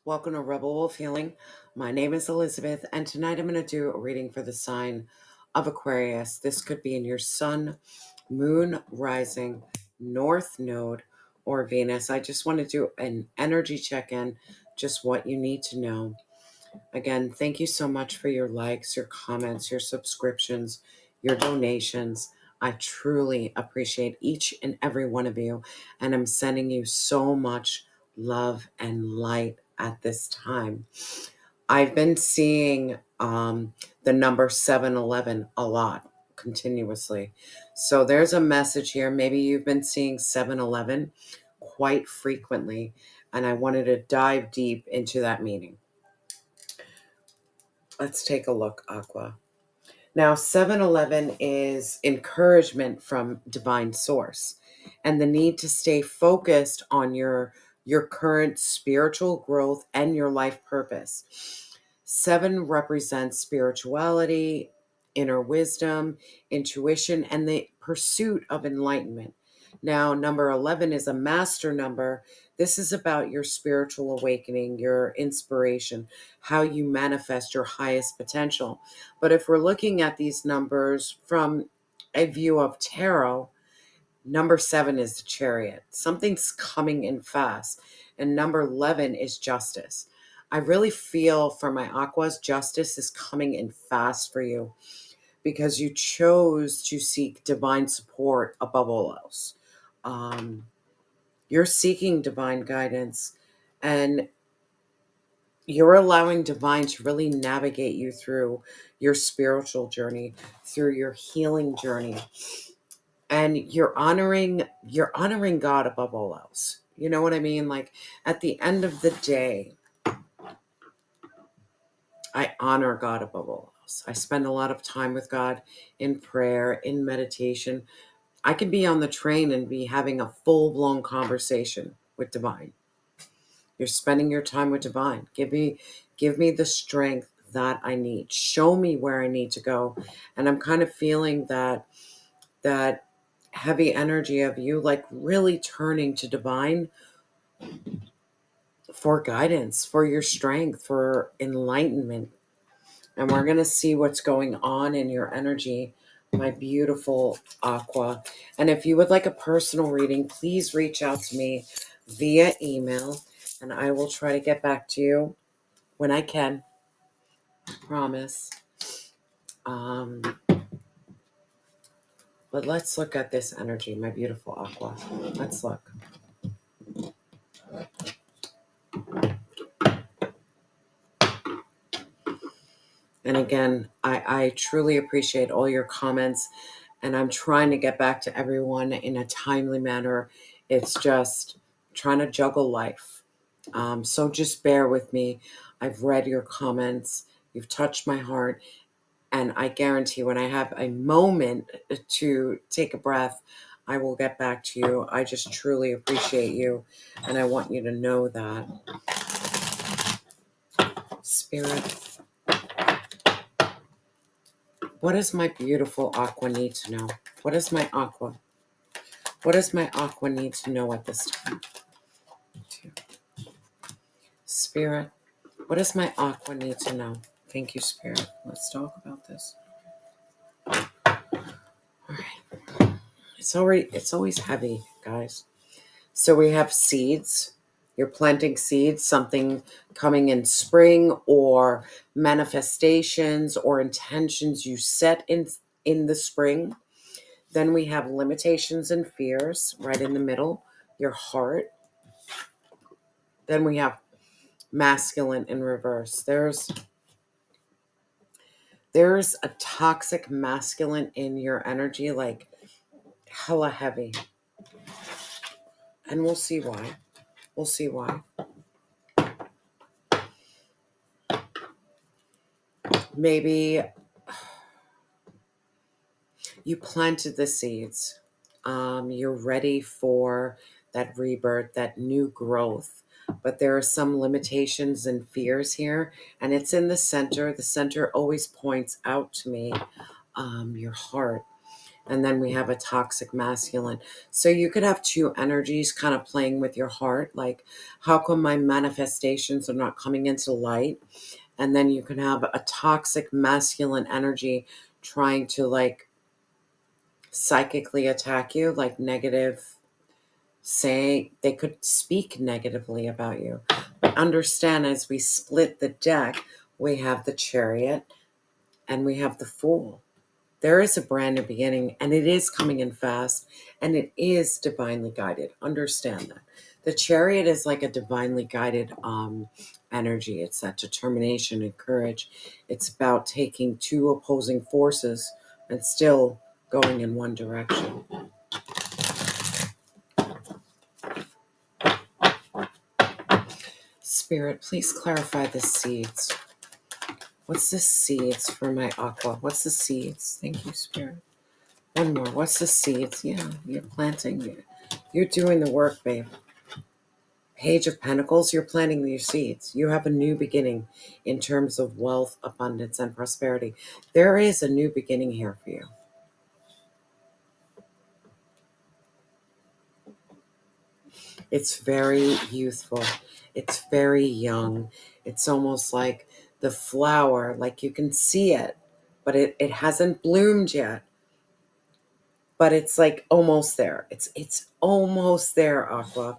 Welcome to Rebel Wolf Healing. My name is Elizabeth, and tonight I'm going to do a reading for the sign of Aquarius. This could be in your sun, moon, rising, north node, or Venus. I just want to do an energy check-in, just what you need to know. Again, thank you so much for your likes, your comments, your subscriptions, your donations. I truly appreciate each and every one of you, and I'm sending you so much love and light at this time. I've been seeing the number 711 a lot continuously. So there's a message here. Maybe you've been seeing 711 quite frequently, and I wanted to dive deep into that meaning. Let's take a look, Aqua. Now, 711 is encouragement from divine source and the need to stay focused on your current spiritual growth and your life purpose. 7 represents spirituality, inner wisdom, intuition, and the pursuit of enlightenment. Now, number 11 is a master number. This is about your spiritual awakening, your inspiration, how you manifest your highest potential. But if we're looking at these numbers from a view of tarot, number 7 is the chariot. Something's coming in fast. And number 11 is justice. I really feel for my Aquas, justice is coming in fast for you because you chose to seek divine support above all else. You're seeking divine guidance, and you're allowing divine to really navigate you through your spiritual journey, through your healing journey. And you're honoring God above all else. You know what I mean? Like at the end of the day, I honor God above all else. I spend a lot of time with God in prayer, in meditation. I can be on the train and be having a full-blown conversation with divine. You're spending your time with divine. Give me the strength that I need. Show me where I need to go. And I'm kind of feeling that heavy energy of you like really turning to divine for guidance, for your strength, for enlightenment. And we're going to see what's going on in your energy, my beautiful Aqua. And if you would like a personal reading, please reach out to me via email, and I will try to get back to you when I can. Promise. But let's look at this energy, my beautiful Aqua. Let's look. And again, I truly appreciate all your comments, and I'm trying to get back to everyone in a timely manner. It's just trying to juggle life. So just bear with me. I've read your comments. You've touched my heart. And I guarantee when I have a moment to take a breath, I will get back to you. I just truly appreciate you. And I want you to know that. Spirit, what does my beautiful Aqua need to know? What does my Aqua need to know at this time? Spirit, what does my Aqua need to know? Thank you, Spirit. Let's talk about this. All right. It's always heavy, guys. So we have seeds. You're planting seeds, something coming in spring, or manifestations or intentions you set in the spring. Then we have limitations and fears right in the middle, your heart. Then we have masculine in reverse. There's a toxic masculine in your energy, like hella heavy. And we'll see why. We'll see why. Maybe you planted the seeds. You're ready for that rebirth, that new growth. But there are some limitations and fears here, and it's in the center. The center always points out to me your heart. And then we have a toxic masculine. So you could have two energies kind of playing with your heart. Like, how come my manifestations are not coming into light? And then you can have a toxic masculine energy trying to like psychically attack you, like negative, say they could speak negatively about you. But understand, as we split the deck, we have the Chariot and we have the Fool. There is a brand new beginning, and it is coming in fast, and it is divinely guided. Understand that. The Chariot is like a divinely guided energy. It's that determination and courage. It's about taking two opposing forces and still going in one direction. Spirit, please clarify the seeds. What's the seeds for my aqua? What's the seeds? Thank you, Spirit. One more. What's the seeds? Yeah, you're planting. You're doing the work, babe. Page of Pentacles, you're planting your seeds. You have a new beginning in terms of wealth, abundance, and prosperity. There is a new beginning here for you. It's very youthful. It's very young. It's almost like the flower, like you can see it, but it hasn't bloomed yet. But it's like almost there. It's almost there, Aqua.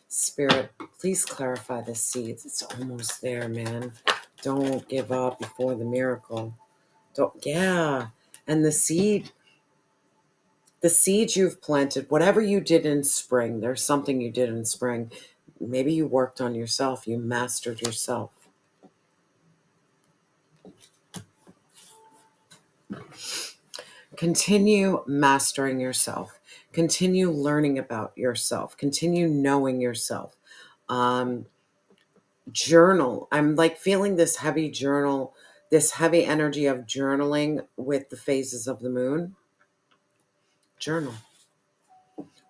Spirit, please clarify the seeds. It's almost there, man. Don't give up before the miracle. Don't, yeah. And the seeds you've planted, whatever you did in spring, there's something you did in spring. Maybe you worked on yourself. You mastered yourself. Continue mastering yourself. Continue learning about yourself. Continue knowing yourself. Journal. I'm like feeling this heavy journal, this heavy energy of journaling with the phases of the moon. Journal.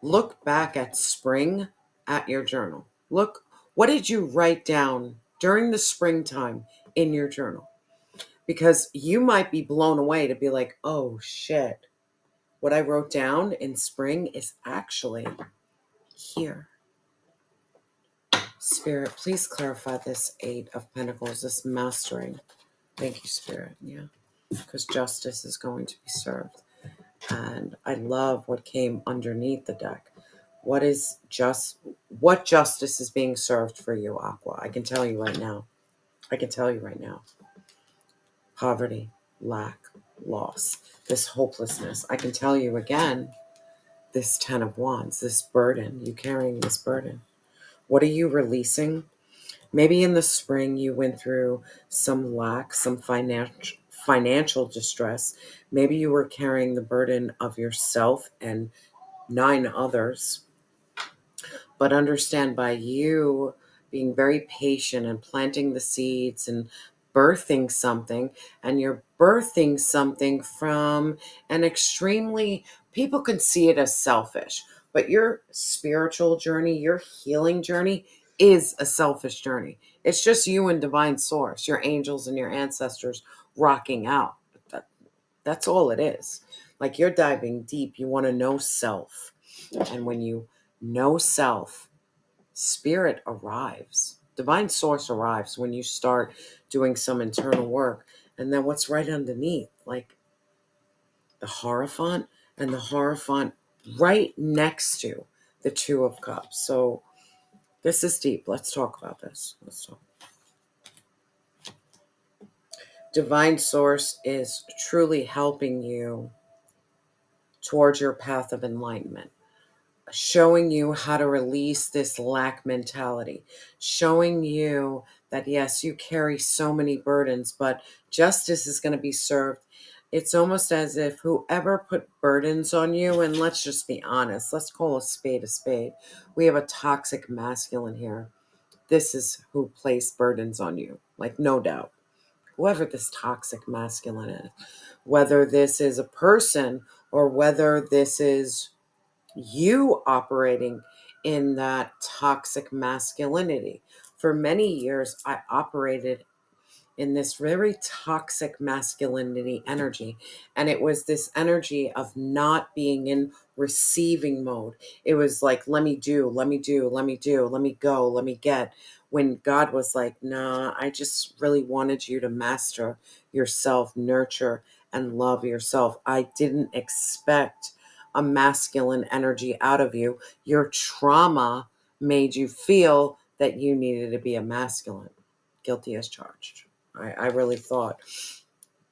Look back at spring at your journal. Look, what did you write down during the springtime in your journal? Because you might be blown away to be like, oh shit, what I wrote down in spring is actually here. Spirit, please clarify this Eight of Pentacles, this mastering. Thank you, Spirit. Yeah, because justice is going to be served. And I love what came underneath the deck. What justice is being served for you, Aqua? I can tell you right now. Poverty, lack, loss, this hopelessness. I can tell you again, this Ten of Wands, this burden, you carrying this burden. What are you releasing? Maybe in the spring you went through some lack, some financial distress. Maybe you were carrying the burden of yourself and 9 others. But understand, by you being very patient and planting the seeds and birthing something, and you're birthing something from an extremely, people can see it as selfish, but your spiritual journey, your healing journey is a selfish journey. It's just you and divine source, your angels and your ancestors rocking out. That's all it is. Like, you're diving deep. You want to know self. And when you know self, spirit arrives. Divine source arrives when you start doing some internal work. And then what's right underneath? Like the Hierophant, and the Hierophant right next to the Two of Cups. So this is deep. Let's talk about this. Let's talk. Divine source is truly helping you towards your path of enlightenment, showing you how to release this lack mentality, showing you that, yes, you carry so many burdens, but justice is going to be served. It's almost as if whoever put burdens on you, and let's just be honest, let's call a spade a spade. We have a toxic masculine here. This is who placed burdens on you, like, no doubt. Whoever this toxic masculine is, whether this is a person or whether this is you operating in that toxic masculinity. For many years, I operated in this very toxic masculinity energy. And it was this energy of not being in receiving mode. It was like, let me do, let me do, let me do, let me go, let me get. When God was like, nah, I just really wanted you to master yourself, nurture and love yourself. I didn't expect a masculine energy out of you. Your trauma made you feel that you needed to be a masculine. Guilty as charged. I really thought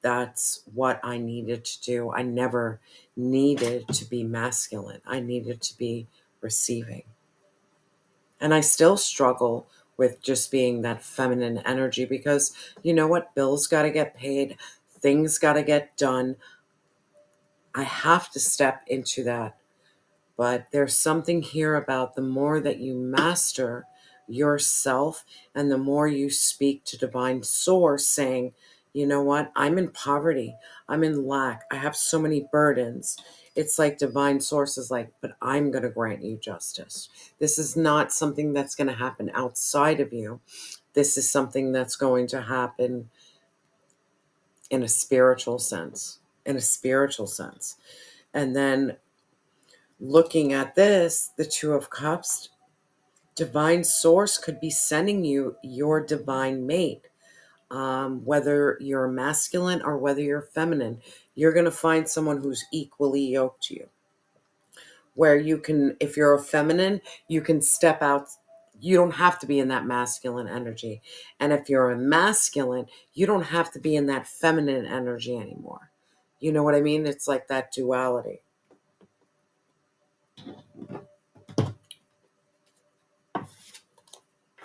that's what I needed to do. I never needed to be masculine. I needed to be receiving. And I still struggle with just being that feminine energy because you know what? Bills got to get paid, things got to get done. I have to step into that. But there's something here about the more that you master yourself and the more you speak to divine source saying, you know what, I'm in poverty, I'm in lack, I have so many burdens. It's like divine source is like, but I'm going to grant you justice. This is not something that's going to happen outside of you. This is something that's going to happen in a spiritual sense, in a spiritual sense. And then looking at this, the Two of Cups, divine source could be sending you your divine mate. Whether you're masculine or whether you're feminine, you're going to find someone who's equally yoked to you. Where you can, if you're a feminine, you can step out. You don't have to be in that masculine energy. And if you're a masculine, you don't have to be in that feminine energy anymore. You know what I mean? It's like that duality.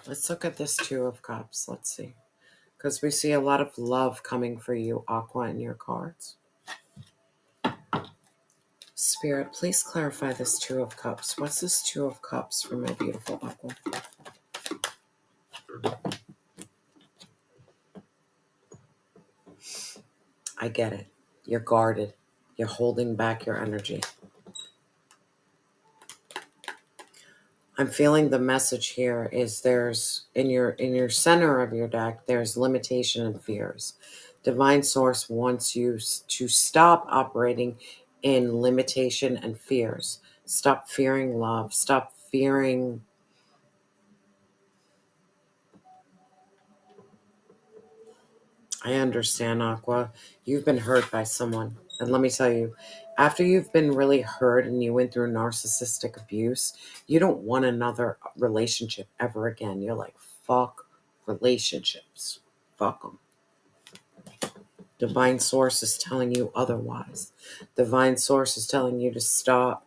Let's look at this Two of Cups. Let's see. Because we see a lot of love coming for you, Aqua, in your cards. Spirit, please clarify this Two of Cups. What's this Two of Cups for my beautiful Aqua? I get it. You're guarded. You're holding back your energy. I'm feeling the message here is there's in your center of your deck, there's limitation and fears. Divine Source wants you to stop operating in limitation and fears. Stop fearing love. Stop fearing. I understand, Aqua. You've been hurt by someone. And let me tell you, after you've been really hurt and you went through narcissistic abuse, you don't want another relationship ever again. You're like, fuck relationships. Fuck them. Divine Source is telling you otherwise. Divine Source is telling you to stop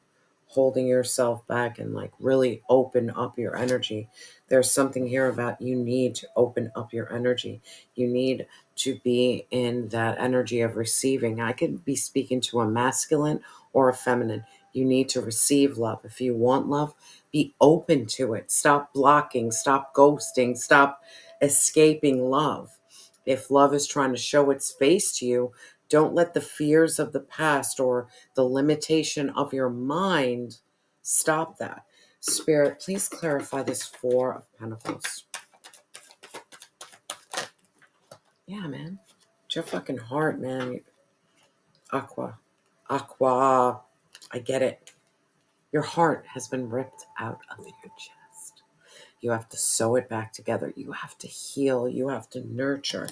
holding yourself back and like really open up your energy. There's something here about you need to open up your energy. You need to be in that energy of receiving. I could be speaking to a masculine or a feminine. You need to receive love. If you want love, be open to it. Stop blocking, stop ghosting, stop escaping love. If love is trying to show its face to you, don't let the fears of the past or the limitation of your mind stop that. Spirit, please clarify this Four of Pentacles. Yeah, man. It's your fucking heart, man. Aqua. Aqua. I get it. Your heart has been ripped out of your chest. You have to sew it back together. You have to heal. You have to nurture.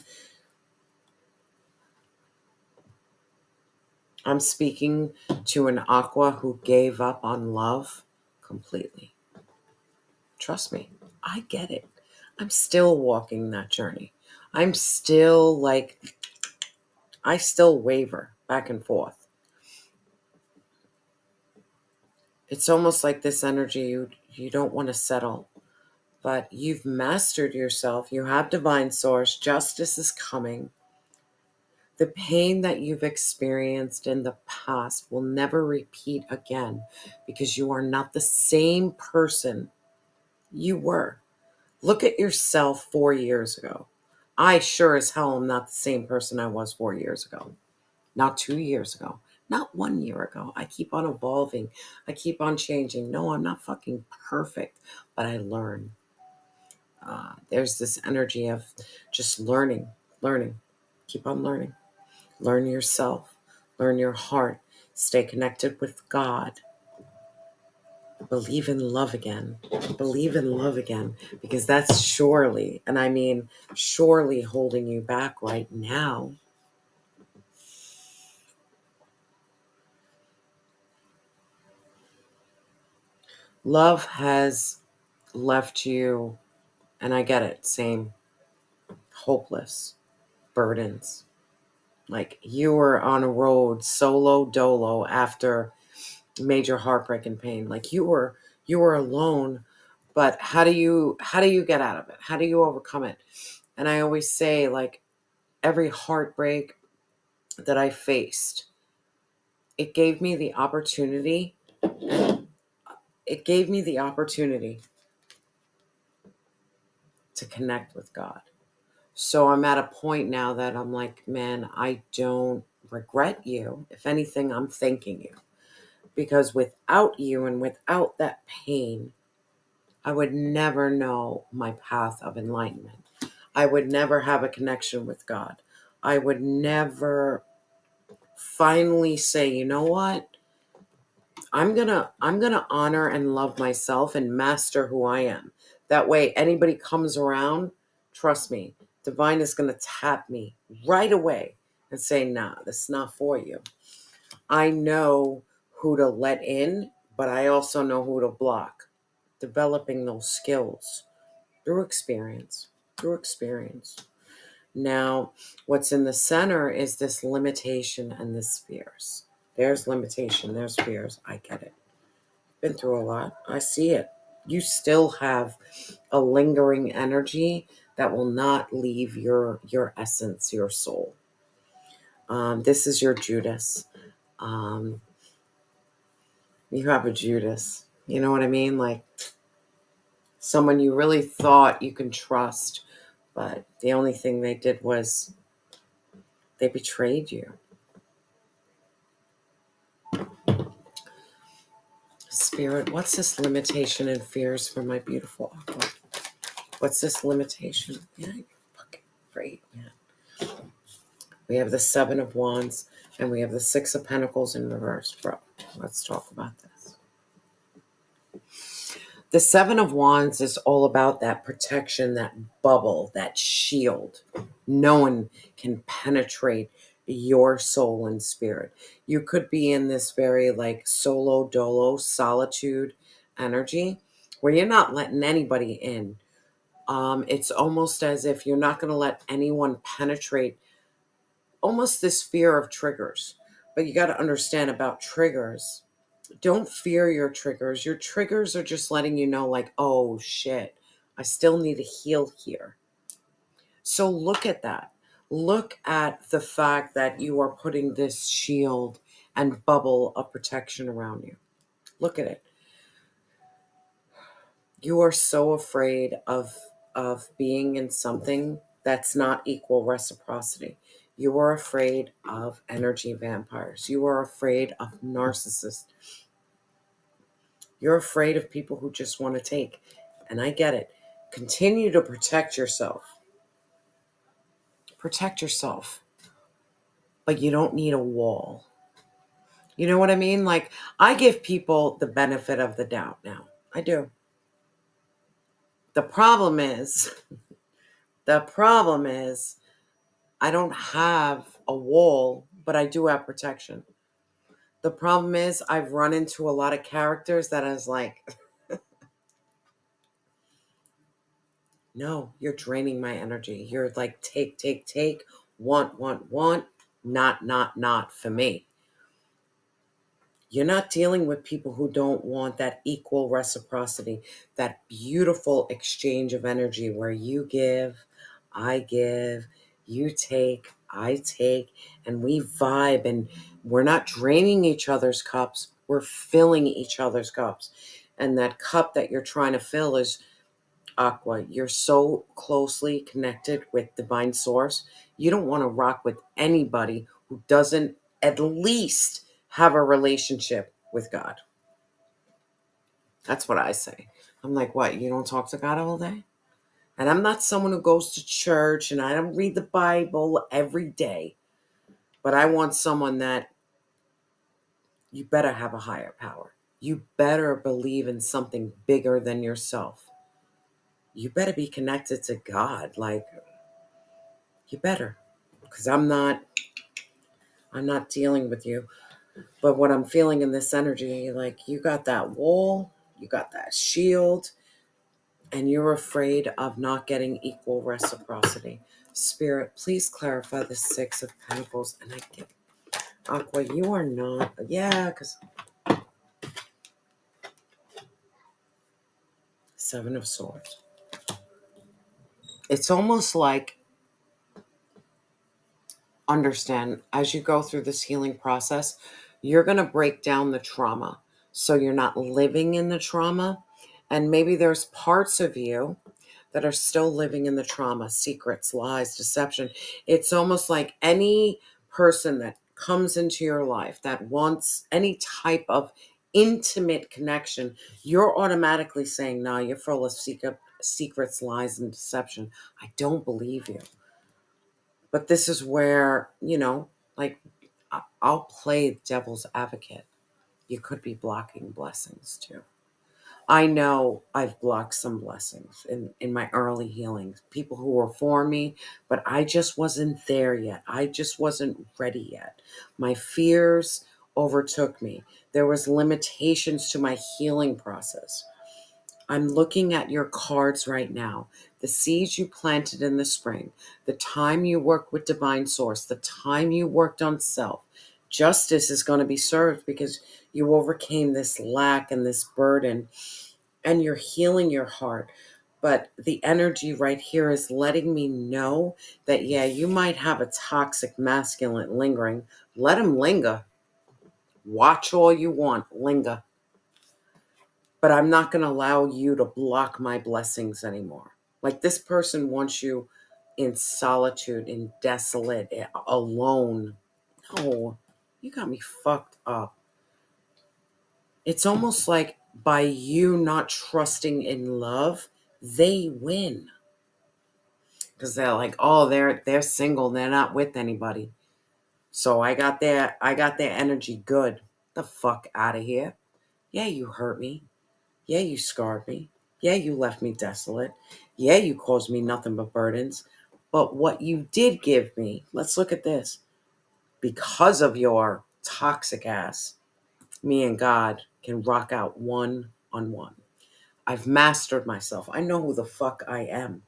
I'm speaking to an Aqua who gave up on love completely. Trust me, I get it. I'm still walking that journey. I'm still like, I still waver back and forth. It's almost like this energy, you don't want to settle, but you've mastered yourself. You have divine source. Justice is coming. The pain that you've experienced in the past will never repeat again because you are not the same person you were. Look at yourself 4 years ago. I sure as hell am not the same person I was 4 years ago. Not 2 years ago. Not 1 year ago. I keep on evolving. I keep on changing. No, I'm not fucking perfect, but I learn. There's this energy of just learning. Learning. Keep on learning. Learn yourself. Learn your heart. Stay connected with God. Believe in love again. Believe in love again. Because that's surely, and I mean surely, holding you back right now. Love has left you, and I get it, same, hopeless, burdens. Like you were on a road solo dolo after major heartbreak and pain. Like you were alone, but how do you get out of it? How do you overcome it? And I always say, like, every heartbreak that I faced, it gave me the opportunity. It gave me the opportunity to connect with God. So I'm at a point now that I'm like, man, I don't regret you. If anything, I'm thanking you. Because without you and without that pain, I would never know my path of enlightenment. I would never have a connection with God. I would never finally say, you know what? I'm gonna honor and love myself and master who I am. That way anybody comes around, trust me, divine is gonna tap me right away and say, nah, this is not for you. I know who to let in, but I also know who to block. Developing those skills through experience. Through experience. Now, what's in the center is this limitation and this fears. There's limitation, there's fears. I get it. Been through a lot. I see it. You still have a lingering energy that will not leave your essence, your soul. This is your Judas. Um, you have a Judas. You know what I mean? Like someone you really thought you can trust, but the only thing they did was they betrayed you. Spirit, what's this limitation and fears for my beautiful Aqua? What's this limitation? Yeah, you're fucking great, man. We have the Seven of Wands and we have the Six of Pentacles in reverse, bro. Let's talk about this. The Seven of Wands is all about that protection, that bubble, that shield. No one can penetrate your soul and spirit. You could be in this very like solo dolo solitude energy where you're not letting anybody in. It's almost as if you're not going to let anyone penetrate, almost this fear of triggers. But you got to understand about triggers. Don't fear your triggers. Your triggers are just letting you know, like, oh shit, I still need to heal here. So look at that. Look at the fact that you are putting this shield and bubble of protection around you. Look at it. You are so afraid of being in something that's not equal reciprocity. You are afraid of energy vampires. You are afraid of narcissists. You're afraid of people who just want to take. And I get it. Continue to protect yourself. Protect yourself. But you don't need a wall. You know what I mean? Like, I give people the benefit of the doubt now. I do. The problem is, the problem is, I don't have a wall, but I do have protection. The problem is I've run into a lot of characters that is like, no, you're draining my energy. You're like, take, want, not for me. You're not dealing with people who don't want that equal reciprocity, that beautiful exchange of energy where you give, I give, you take, I take, and we vibe, and we're not draining each other's cups, we're filling each other's cups. And that cup that you're trying to fill is Aqua. You're so closely connected with divine source. You don't want to rock with anybody who doesn't at least have a relationship with God. That's what I say. I'm like, what? You don't talk to God all day? And I'm not someone who goes to church and I don't read the Bible every day. But I want someone that you better have a higher power. You better believe in something bigger than yourself. You better be connected to God. Like, you better. Because I'm not dealing with you. But what I'm feeling in this energy, like you got that wall, you got that shield, and you're afraid of not getting equal reciprocity. Spirit, please clarify the Six of Pentacles. And I get, Aqua, you are not, yeah, because Seven of Swords. It's almost like, understand, as you go through this healing process, you're going to break down the trauma. So you're not living in the trauma. And maybe there's parts of you that are still living in the trauma, secrets, lies, deception. It's almost like any person that comes into your life that wants any type of intimate connection, you're automatically saying, no, you're full of secrets, lies, and deception. I don't believe you. But this is where, like, I'll play devil's advocate. You could be blocking blessings too. I know I've blocked some blessings in my early healings, people who were for me, but I just wasn't there yet. I just wasn't ready yet. My fears overtook me. There was limitations to my healing process. I'm looking at your cards right now. The seeds you planted in the spring, the time you worked with divine source, the time you worked on self. Justice is going to be served because you overcame this lack and this burden and you're healing your heart. But the energy right here is letting me know that, yeah, you might have a toxic masculine lingering. Let him linger. Watch all you want, linger. But I'm not going to allow you to block my blessings anymore. Like, this person wants you in solitude, in desolate, alone. No, you got me fucked up. It's almost like by you not trusting in love, they win. Because they're like, oh, they're single, they're not with anybody. So I got their energy good. The fuck out of here. Yeah, you hurt me. Yeah, you scarred me. Yeah, you left me desolate. Yeah, you caused me nothing but burdens. But what you did give me, let's look at this. Because of your toxic ass, me and God can rock out one on one. I've mastered myself. I know who the fuck I am.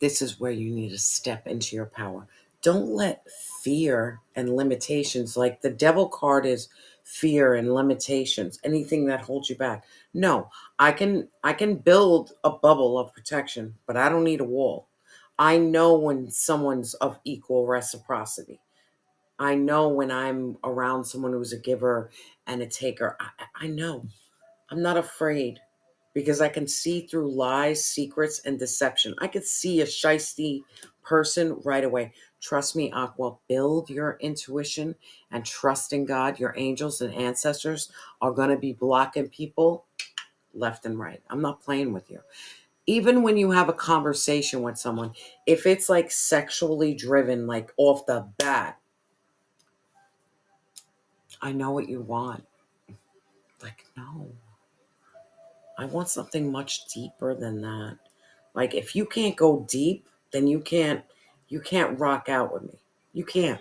This is where you need to step into your power. Don't let fear and limitations, like the devil card is fear and limitations, anything that holds you back. No, I can build a bubble of protection, but I don't need a wall. I know when someone's of equal reciprocity. I know when I'm around someone who's a giver and a taker. I know. I'm not afraid because I can see through lies, secrets, and deception. I could see a shisty person right away. Trust me, Aqua, build your intuition and trust in God. Your angels and ancestors are going to be blocking people left and right. I'm not playing with you. Even when you have a conversation with someone, if it's like sexually driven, like off the bat, I know what you want. Like, no. I want something much deeper than that. Like, if you can't go deep, then you can't rock out with me. You can't.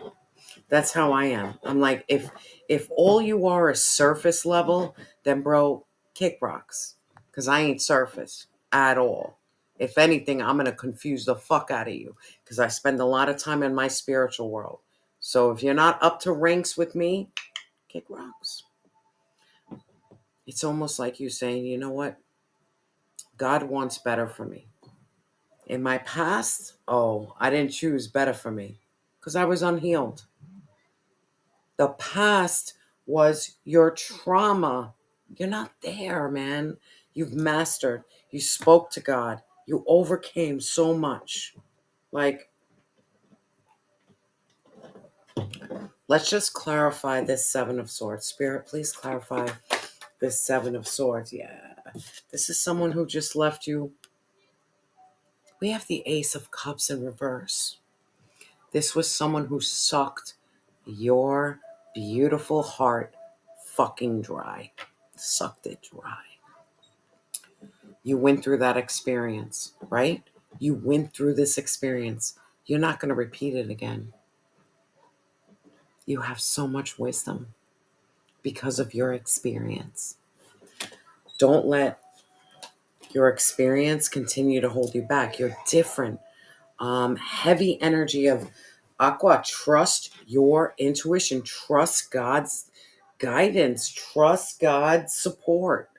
That's how I am. I'm like, if all you are is surface level, then bro, kick rocks. Cause I ain't surface at all. If anything, I'm gonna confuse the fuck out of you. Cause I spend a lot of time in my spiritual world. So if you're not up to ranks with me, kick rocks. It's almost like you saying, you know what? God wants better for me. In my past, oh, I didn't choose better for me because I was unhealed. The past was your trauma. You're not there, man. You've mastered. You spoke to God. You overcame so much. Like, let's just clarify this Seven of Swords. Spirit, please clarify this Seven of Swords. Yeah. This is someone who just left you We have the Ace of Cups in reverse. This was someone who sucked your beautiful heart fucking dry. Sucked it dry. You went through that experience, right? You went through this experience. You're not going to repeat it again. You have so much wisdom because of your experience. Don't let your experience continue to hold you back. You're different. Heavy energy of Aqua. Trust your intuition. Trust God's guidance. Trust God's support.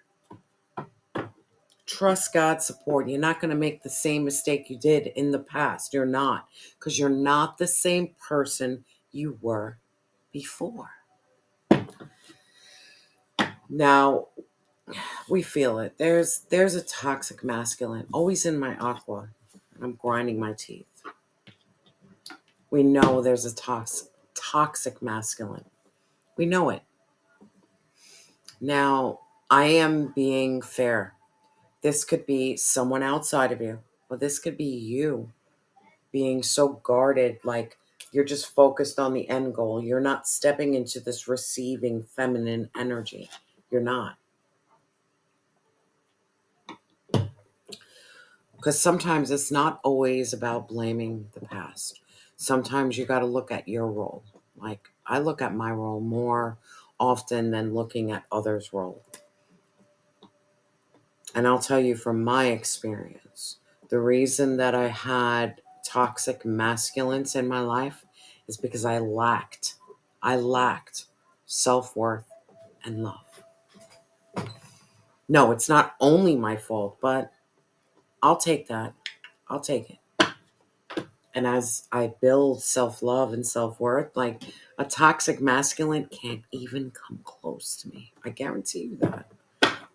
Trust God's support. You're not going to make the same mistake you did in the past. You're not. Because you're not the same person you were before. Now, we feel it. There's a toxic masculine always in my Aqua. I'm grinding my teeth. We know there's a toxic masculine. We know it. Now, I am being fair. This could be someone outside of you, or this could be you being so guarded, like you're just focused on the end goal. You're not stepping into this receiving feminine energy. You're not. Because sometimes it's not always about blaming the past. Sometimes you got to look at your role. Like I look at my role more often than looking at others' role. And I'll tell you from my experience, the reason that I had toxic masculines in my life is because I lacked self-worth and love. No, it's not only my fault, but I'll take that. I'll take it. And as I build self-love and self-worth, like a toxic masculine can't even come close to me. I guarantee you that.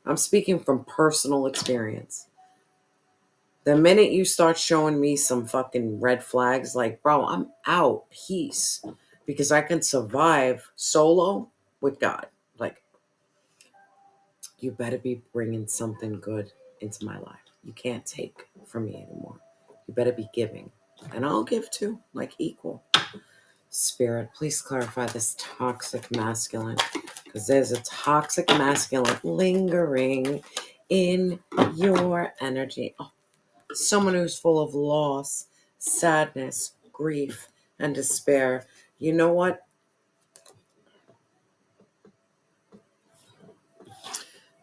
I'm speaking from personal experience. The minute you start showing me some fucking red flags, like, bro, I'm out. Peace. Because I can survive solo with God. Like, you better be bringing something good into my life. You can't take from me anymore. You better be giving. And I'll give too, like equal. Spirit, please clarify this toxic masculine. Because there's a toxic masculine lingering in your energy. Oh, someone who's full of loss, sadness, grief, and despair. You know what?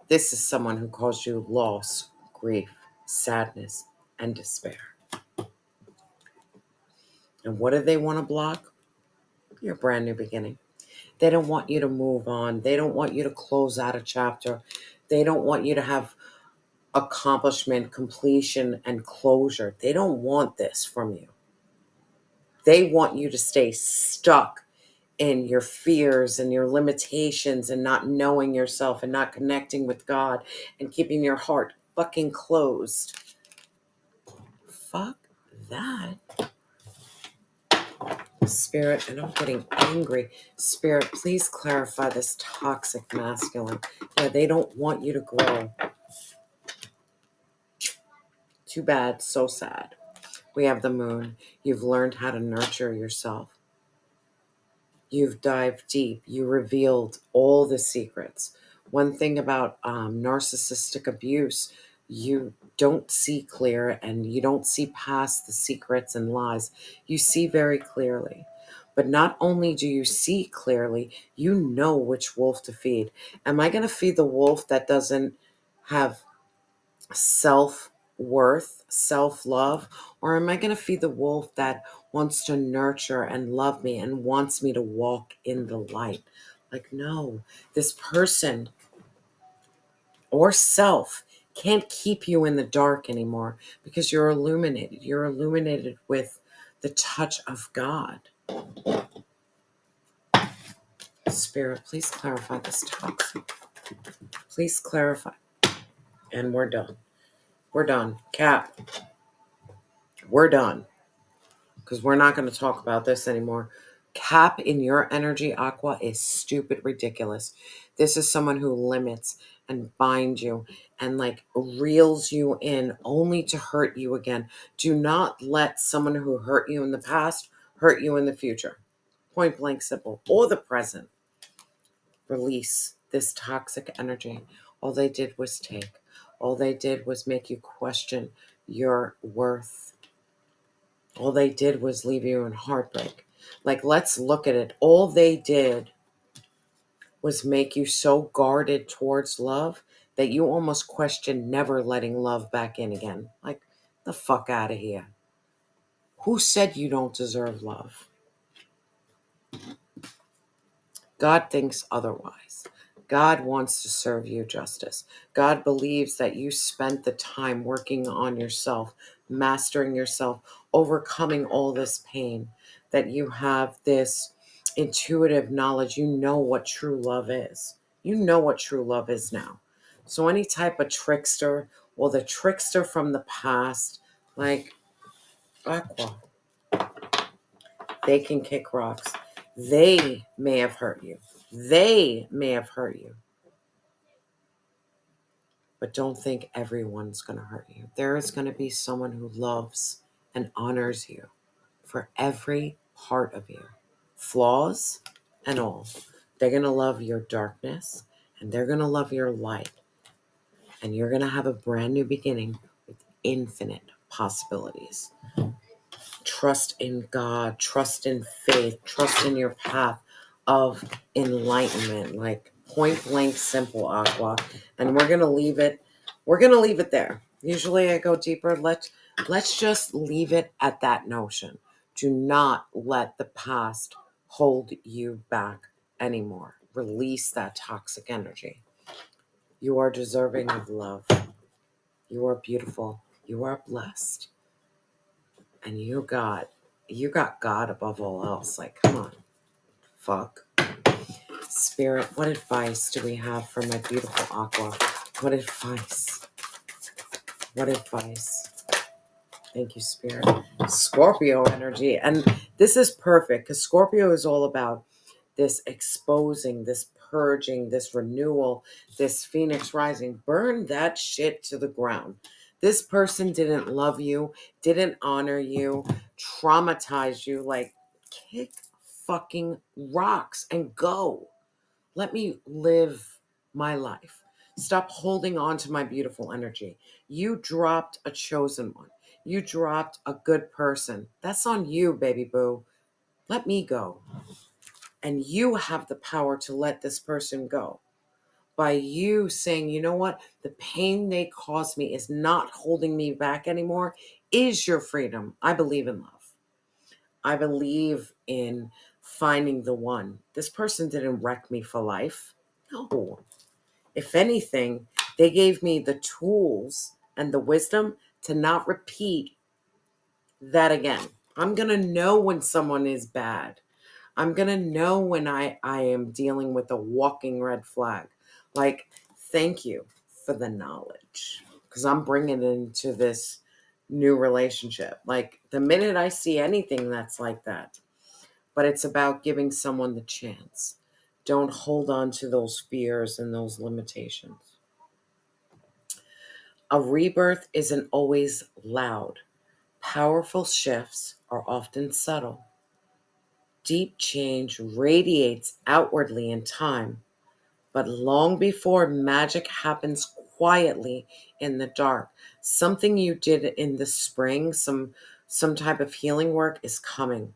This is someone who caused you loss, grief, sadness, and despair. And what do they want to block? Your brand new beginning. They don't want you to move on. They don't want you to close out a chapter. They don't want you to have accomplishment, completion, and closure. They don't want this from you. They want you to stay stuck in your fears and your limitations and not knowing yourself and not connecting with God and keeping your heart fucking closed. Fuck that. Spirit, and I'm getting angry. Spirit, please clarify this toxic masculine. Yeah, they don't want you to grow. Too bad, so sad. We have the moon. You've learned how to nurture yourself. You've dived deep. You revealed all the secrets. One thing about narcissistic abuse, you don't see clear and you don't see past the secrets and lies. You see very clearly. But not only do you see clearly, you know which wolf to feed. Am I going to feed the wolf that doesn't have self-worth, self-love, or am I going to feed the wolf that wants to nurture and love me and wants me to walk in the light? Like, no, this person or self can't keep you in the dark anymore because you're illuminated. You're illuminated with the touch of God. Spirit, please clarify this toxic. Please clarify. And we're done. We're done. Cap, we're done. Because we're not going to talk about this anymore. cap in your energy, Aqua, is stupid ridiculous. This is someone who limits and binds you and like reels you in only to hurt you again. Do not let someone who hurt you in the past hurt you in the future. Point blank simple. Or the present. Release this toxic energy. All they did was take. All they did was make you question your worth. All they did was leave you in heartbreak. Like, let's look at it. All they did was make you so guarded towards love that you almost question never letting love back in again. Like, the fuck out of here. Who said you don't deserve love? God thinks otherwise. God wants to serve you justice. God believes that you spent the time working on yourself, mastering yourself, overcoming all this pain, that you have this intuitive knowledge. You know what true love is. You know what true love is now. So any type of trickster or the trickster from the past, like Aqua, they can kick rocks. They may have hurt you. They may have hurt you. But don't think everyone's going to hurt you. There is going to be someone who loves and honors you for every part of you, flaws and all. They're going to love your darkness and they're going to love your light. And you're going to have a brand new beginning with infinite possibilities. Trust in God, trust in faith, trust in your path of enlightenment, like point blank simple, Aqua. And we're gonna leave it. We're gonna leave it there. Usually I go deeper. Let's just leave it at that notion. Do not let the past hold you back anymore. Release that toxic energy. You are deserving of love. You are beautiful. You are blessed. And you got God above all else. Like, come on, fuck. Spirit, what advice do we have for my beautiful Aqua? What advice? What advice? Thank you, Spirit. Scorpio energy. And this is perfect because Scorpio is all about this exposing, this purging, this renewal, this phoenix rising. Burn that shit to the ground. This person didn't love you, didn't honor you, traumatized you. Like, kick fucking rocks and go. Let me live my life. Stop holding on to my beautiful energy. You dropped a chosen one. You dropped a good person. That's on you, baby boo. Let me go. And you have the power to let this person go. By you saying, you know what? The pain they caused me is not holding me back anymore, is your freedom. I believe in love. I believe in finding the one. This person didn't wreck me for life. No. If anything, they gave me the tools and the wisdom to not repeat that again. I'm going to know when someone is bad. I'm going to know when I am dealing with a walking red flag. Like, thank you for the knowledge because I'm bringing it into this new relationship. Like, the minute I see anything that's like that, but it's about giving someone the chance. Don't hold on to those fears and those limitations. A rebirth isn't always loud. Powerful shifts are often subtle. Deep change radiates outwardly in time, but long before magic happens quietly in the dark, something you did in the spring, some type of healing work is coming.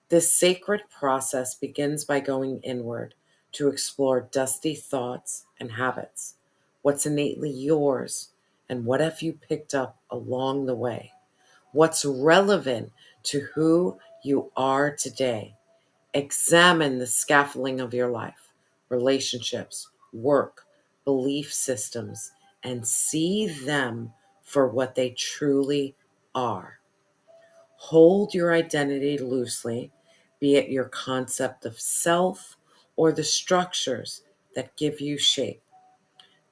This sacred process begins by going inward to explore dusty thoughts and habits, what's innately yours, and what have you picked up along the way, what's relevant to who you are today. Examine the scaffolding of your life, relationships, work, belief systems, and see them for what they truly are. Hold your identity loosely, be it your concept of self or the structures that give you shape.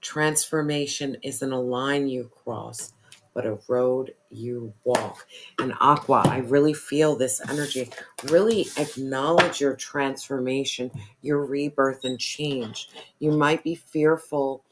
Transformation isn't a line you cross, but a road you walk. And Aqua, I really feel this energy. Really acknowledge your transformation, your rebirth and change. You might be fearful.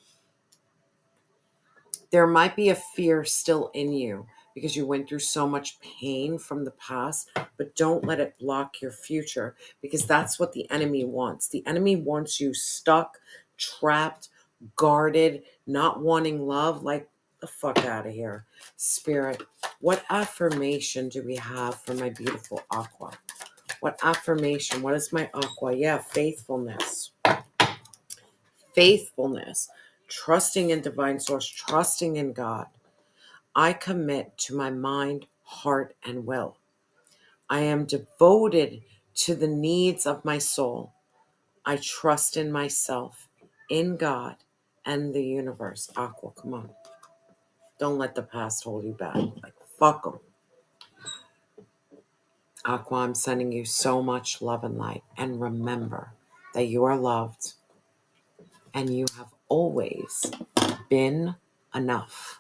There might be a fear still in you because you went through so much pain from the past, but don't let it block your future, because that's what the enemy wants. The enemy wants you stuck, trapped, guarded, not wanting love. Like, the fuck out of here. Spirit, what affirmation do we have for my beautiful Aqua? What affirmation? What is my Aqua? Yeah, faithfulness. Faithfulness. Trusting in divine source, trusting in God. I commit to my mind, heart, and will. I am devoted to the needs of my soul. I trust in myself, in God, and the universe. Aqua, come on. Don't let the past hold you back. Like, fuck them. Aqua, I'm sending you so much love and light. And remember that you are loved and you have always been enough.